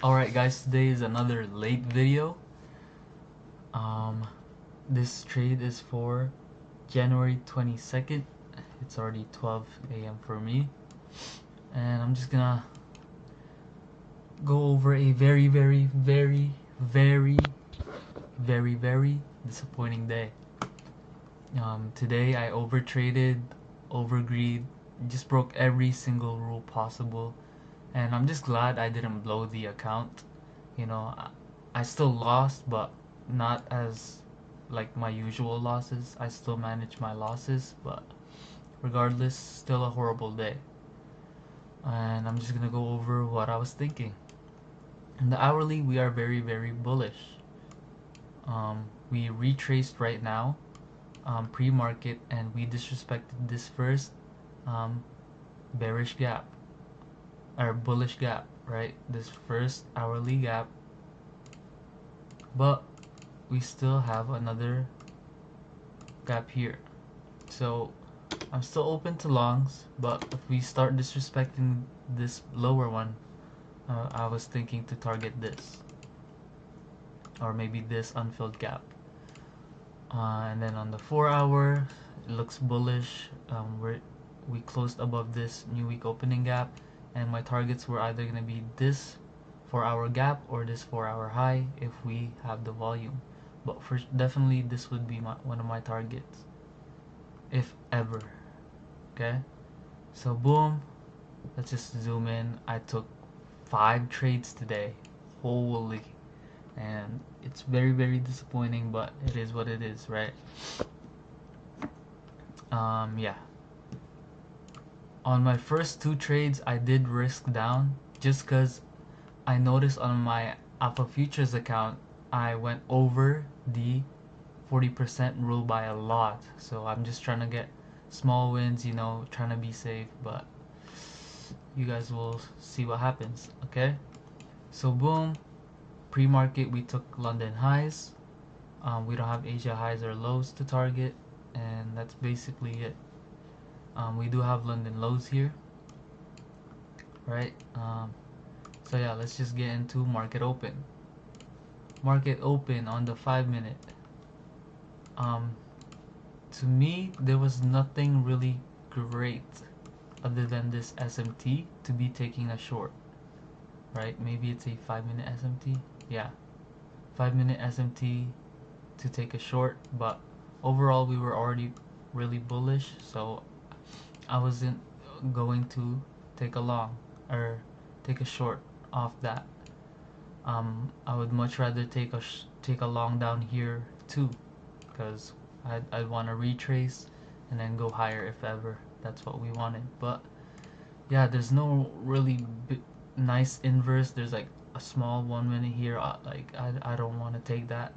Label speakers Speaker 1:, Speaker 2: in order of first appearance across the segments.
Speaker 1: Alright guys, today is another late video. Um, this trade is for January 22nd. It's already 12 a.m. for me. And I'm just gonna go over a very disappointing day. Today I overtraded, overgreed, just broke every single rule possible. And I'm just glad I didn't blow the account. You know, I still lost, but not as like my usual losses. I still manage my losses, but regardless, still a horrible day. And I'm just gonna go over what I was thinking. In the hourly, we are very bullish. We retraced right now, pre-market, and we disrespected this first um, bearish gap or bullish gap, right? This first hourly gap, but we still have another gap here. So I'm still open to longs, but if we start disrespecting this lower one, I was thinking to target this, or maybe this unfilled gap. And then on the 4 hour, it looks bullish. We closed above this new week opening gap, and my targets were either gonna be this 4 hour gap or this 4 hour high if we have the volume. But for definitely this would be one of my targets, if ever. Okay, so boom, let's just zoom in. I took 5 trades today. Holy. And it's very disappointing, but it is what it is, right? Yeah, on my first 2 trades I did risk down just because I noticed on my Alpha Futures account I went over the 40% rule by a lot. So I'm just trying to get small wins, you know, trying to be safe, but you guys will see what happens. Okay, so boom, pre-market we took London highs. We don't have Asia highs or lows to target, and that's basically it. We do have London lows here, right? So yeah, let's just get into market open. Market open on the 5 minute. um, to me there was nothing really great other than this SMT to be taking a short, right? Maybe it's a 5 minute SMT. Yeah, 5 minute SMT to take a short, but overall we were already really bullish, so I wasn't going to take a long or take a short off that. I would much rather take a long down here too, because I'd want to retrace and then go higher if ever. That's what we wanted. But yeah, there's no really nice inverse. There's like a small 1 minute here. Like I don't want to take that.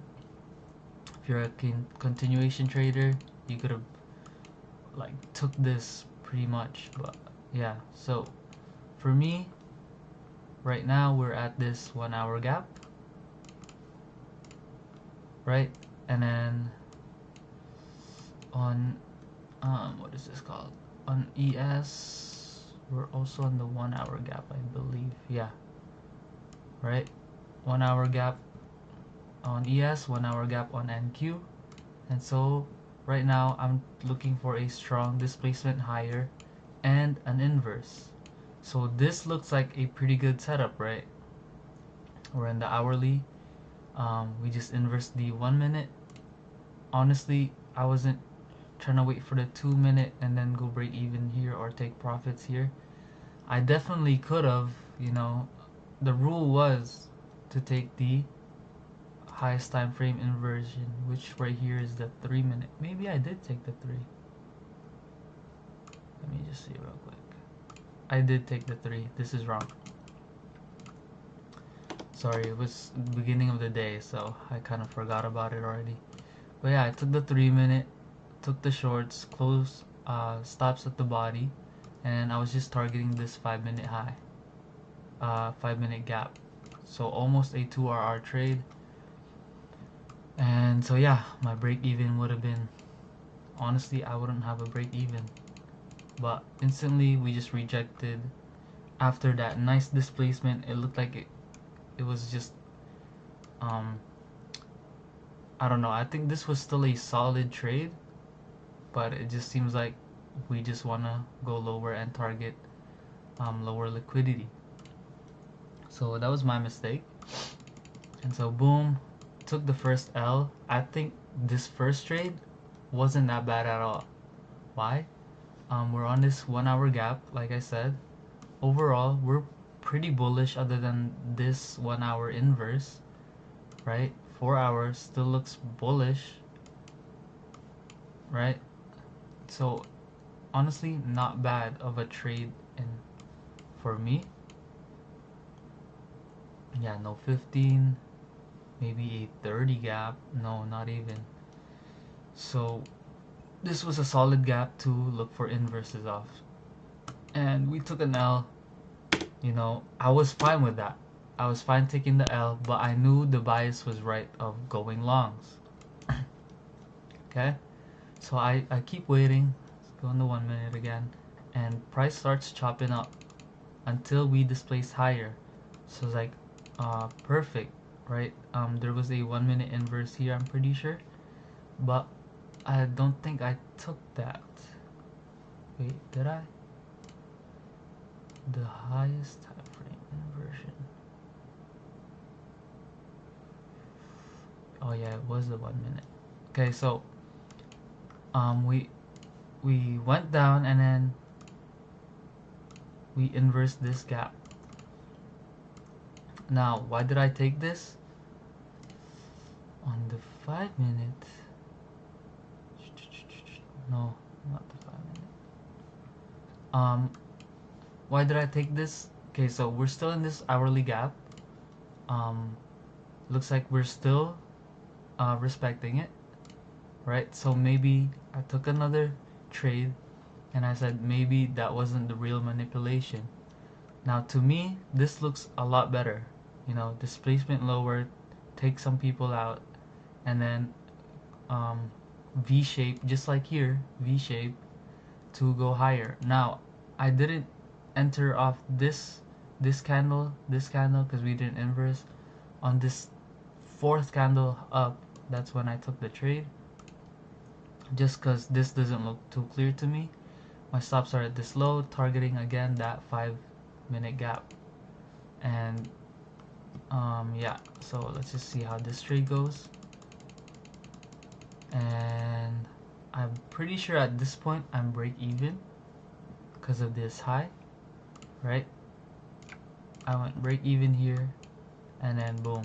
Speaker 1: If you're a continuation trader, you could have like took this pretty much. But yeah, so for me right now we're at this 1 hour gap, right? And then on what is this called, on ES we're also on the 1 hour gap, I believe. Yeah, right, 1 hour gap on ES, 1 hour gap on NQ. And so right now I'm looking for a strong displacement higher and an inverse. So this looks like a pretty good setup, right? We're in the hourly. We just inverse the 1 minute. Honestly, I wasn't trying to wait for the 2 minute and then go break even here or take profits here. I definitely could have, you know, the rule was to take the highest time frame inversion, which right here is the 3 minute. Maybe I did take the 3. Let me just see real quick. I did take the 3. This is wrong. Sorry, it was the beginning of the day, so I kind of forgot about it already. But yeah, I took the 3 minute, took the shorts, closed stops at the body, and I was just targeting this 5 minute high, 5 minute gap. So almost a 2 RR trade. And so yeah, my break even would have been, honestly, I wouldn't have a break even. But instantly we just rejected. After that nice displacement, it looked like it was just I don't know. I think this was still a solid trade, but it just seems like we just want to go lower and target lower liquidity. So that was my mistake. And so boom, took the first L. I think this first trade wasn't that bad at all. Why? We're on this 1 hour gap, like I said. Overall, we're pretty bullish other than this 1 hour inverse, right? 4 hours still looks bullish, right? So honestly, not bad of a trade in for me. Yeah, no 15, maybe a 30 gap. No, not even. So this was a solid gap to look for inverses off. And we took an L. You know, I was fine with that. I was fine taking the L, but I knew the bias was right of going longs. Okay? So I keep waiting. Let's go in the 1 minute again. And price starts chopping up until we displace higher. So it's like perfect, right? There was a 1 minute inverse here, I'm pretty sure. But I don't think I took that. Wait, did I? The highest time frame inversion. Oh yeah, it was the 1 minute. Okay, so we went down and then we inversed this gap. Now, why did I take this? On the 5 minute. No, not the 5 minute. Why did I take this? Okay, so we're still in this hourly gap. Looks like we're still respecting it, right? So maybe I took another trade and I said maybe that wasn't the real manipulation. Now to me, this looks a lot better. You know, displacement lowered, take some people out, and then V shape, just like here, V shape to go higher. Now I didn't enter off this candle because we didn't inverse. On this fourth candle up, that's when I took the trade, just because this doesn't look too clear to me. My stops are at this low, targeting again that 5 minute gap. And yeah, so let's just see how this trade goes. And I'm pretty sure at this point I'm break even because of this high, right? I went break even here, and then boom,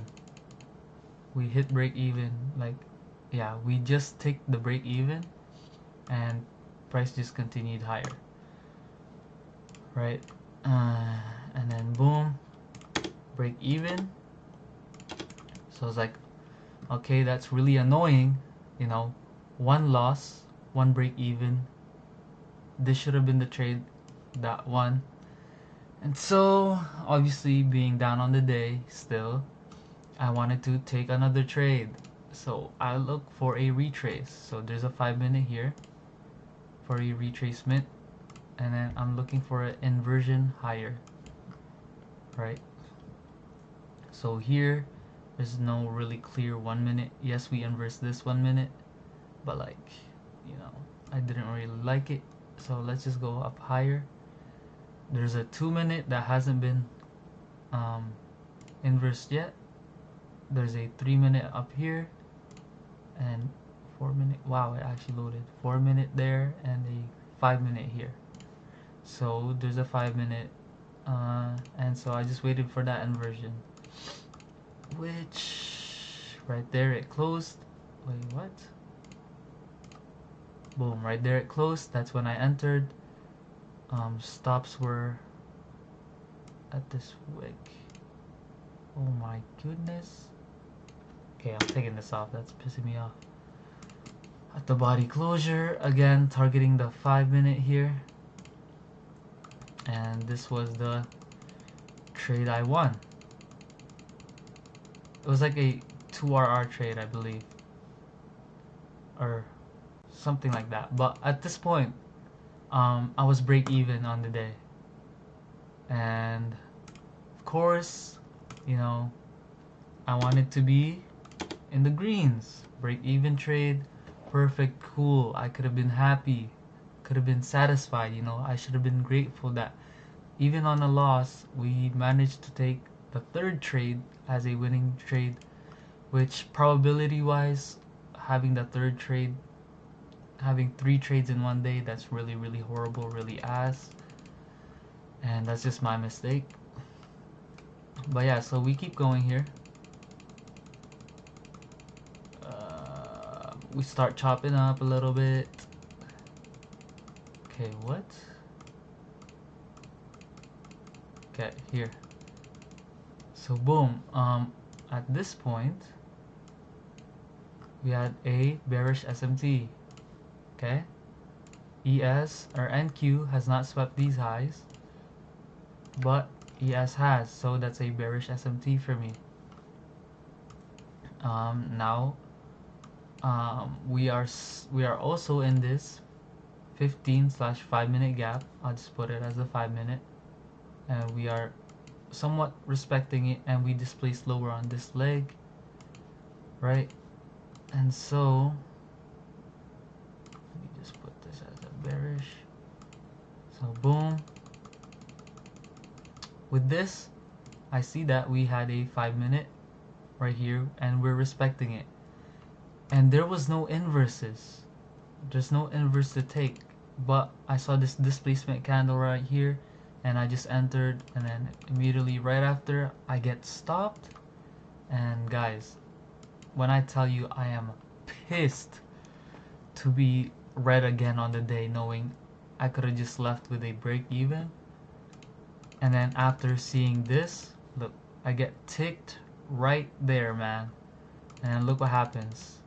Speaker 1: we hit break even. Like, yeah, we just take the break even and price just continued higher, right? And then boom, break even. So it's like, okay, that's really annoying, you know, one loss, one break even. This should have been the trade that one. And so obviously being down on the day still, I wanted to take another trade. So I look for a retrace. So there's a 5 minute here for a retracement, and then I'm looking for an inversion higher, right? So here there's no really clear 1 minute. Yes, we inverse this 1 minute, but like, you know, I didn't really like it. So let's just go up higher. There's a 2 minute that hasn't been inversed yet. There's a 3 minute up here, and 4 minute. Wow, it actually loaded. 4 minute there and a 5 minute here. So there's a 5 minute, and so I just waited for that inversion, which right there it closed. Wait, what? Boom, right there it closed. That's when I entered. Stops were at this wick. Oh my goodness. Okay, I'm taking this off. That's pissing me off. At the body closure, again targeting the 5 minute here. And this was the trade I won. It was like a 2RR trade, I believe, or something like that. But at this point, I was break even on the day, and of course, you know, I want it to be in the greens. Break even trade. Perfect, cool. I could have been happy. Could have been satisfied, you know. I should have been grateful that even on a loss, we managed to take the third trade as a winning trade, which probability wise, having the third trade, having 3 trades in one day, that's really, really horrible, really ass. And that's just my mistake. But yeah, so we keep going here. We start chopping up a little bit. Okay, what? Okay, here. So boom, at this point, we had a bearish SMT. Okay, ES or NQ has not swept these highs, but ES has, so that's a bearish SMT for me. Now we are also in this 15/5 minute gap. I'll just put it as a 5 minute, and we are somewhat respecting it, and we displaced lower on this leg, right? And so let me just put this as a bearish. So boom, with this I see that we had a 5 minute right here, and we're respecting it, and there was no inverses. There's no inverse to take, but I saw this displacement candle right here, and I just entered, and then immediately right after I get stopped. And guys, when I tell you I am pissed to be red again on the day, knowing I could have just left with a break even, and then after seeing this, look, I get ticked right there, man. And then look what happens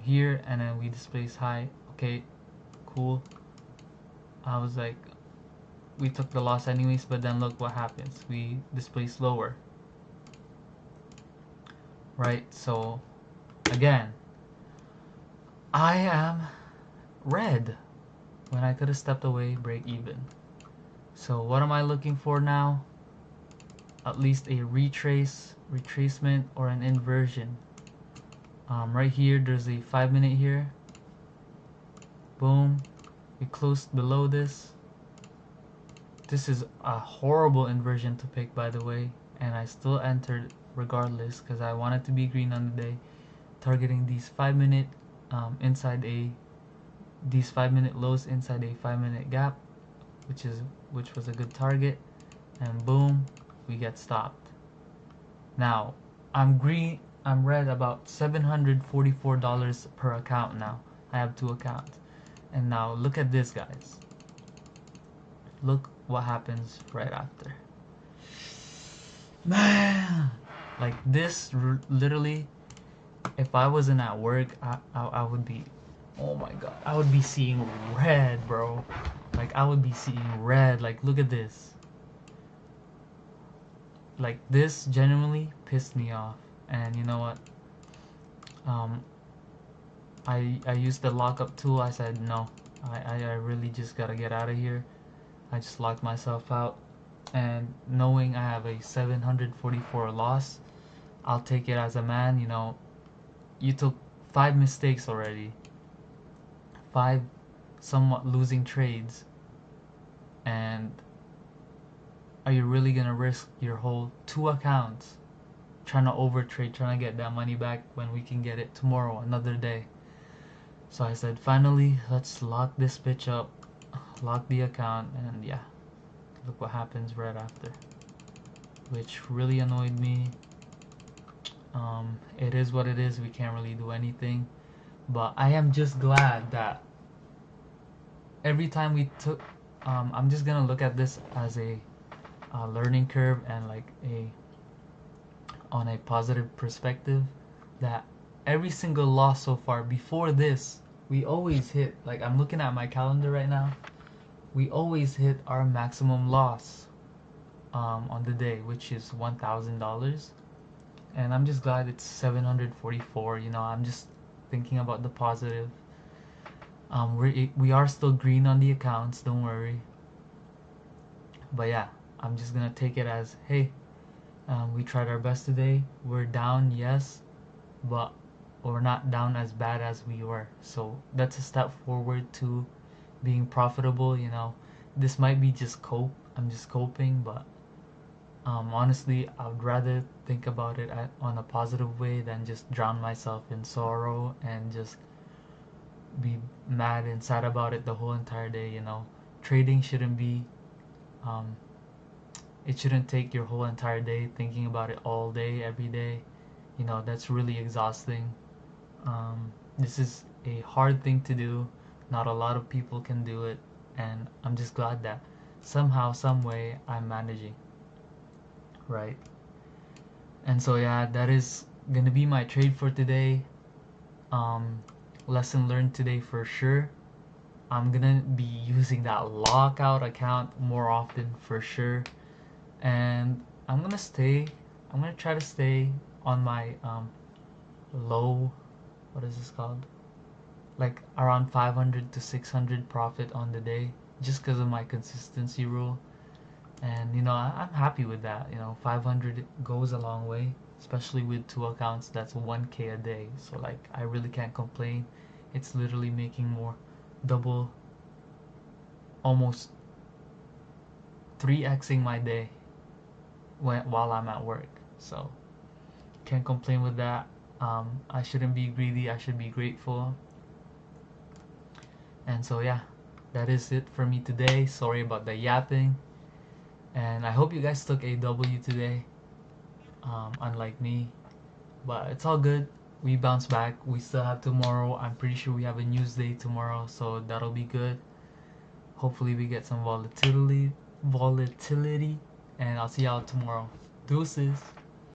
Speaker 1: here, and then we displace high. Okay, cool. I was like, we took the loss anyways, but then look what happens, we displace lower, right? So again, I am red when I could have stepped away, break even. So what am I looking for now? At least a retracement, or an inversion. Right here, there's a 5 minute here. Boom, we closed below this. This is a horrible inversion to pick, by the way, and I still entered regardless because I wanted to be green on the day, targeting these 5 minute inside these 5 minute lows inside a 5 minute gap, which was a good target, and boom, we get stopped. Now I'm red about $744 per account now. I have 2 accounts, and now look at this, guys. Look what happens right after. Man, like this, literally, if I wasn't at work, I would be, oh my god, I would be seeing red, bro. Like I would be seeing red. Like look at this. Like this genuinely pissed me off. And you know what? I used the lockup tool. I said no. I really just gotta get out of here. I just locked myself out, and knowing I have a 744 loss, I'll take it as a man. You know, you took 5 mistakes already, 5 somewhat losing trades, and are you really gonna risk your whole 2 accounts trying to overtrade, trying to get that money back when we can get it tomorrow, another day? So I said, finally, let's lock this bitch up, lock the account, and yeah, look what happens right after, which really annoyed me. It is what it is, we can't really do anything, but I am just glad that every time we took, I'm just gonna look at this as a learning curve, and like on a positive perspective, that every single loss so far before this, we always hit, like I'm looking at my calendar right now, we always hit our maximum loss on the day, which is $1,000. And I'm just glad it's 744. You know, I'm just thinking about the positive. We are still green on the accounts, don't worry. But yeah, I'm just gonna take it as, hey, We tried our best today. We're down, yes, but we're not down as bad as we were. So that's a step forward to being profitable. This might be just cope. I'm just coping, but honestly, I would rather think about it on a positive way than just drown myself in sorrow and just be mad and sad about it the whole entire day. Trading shouldn't be, um, it shouldn't take your whole entire day thinking about it all day, every day. That's really exhausting. This is a hard thing to do. Not a lot of people can do it, and I'm just glad that somehow, some way, I'm managing, right? And so yeah, that is gonna be my trade for today. Um, Lesson learned today for sure. I'm gonna be using that lockout account more often for sure, and I'm gonna try to stay on my low. What is this called? Like around 500 to 600 profit on the day, just because of my consistency rule. And I'm happy with that. 500 goes a long way, especially with two accounts. That's 1K a day. So like I really can't complain. It's literally making more, double, almost 3xing my day while I'm at work. So can't complain with that. I shouldn't be greedy. I should be grateful. And so yeah, that is it for me today. Sorry about the yapping. And I hope you guys took a W today, unlike me. But it's all good. We bounce back. We still have tomorrow. I'm pretty sure we have a news day tomorrow, so that'll be good. Hopefully we get some volatility, and I'll see y'all tomorrow. Deuces.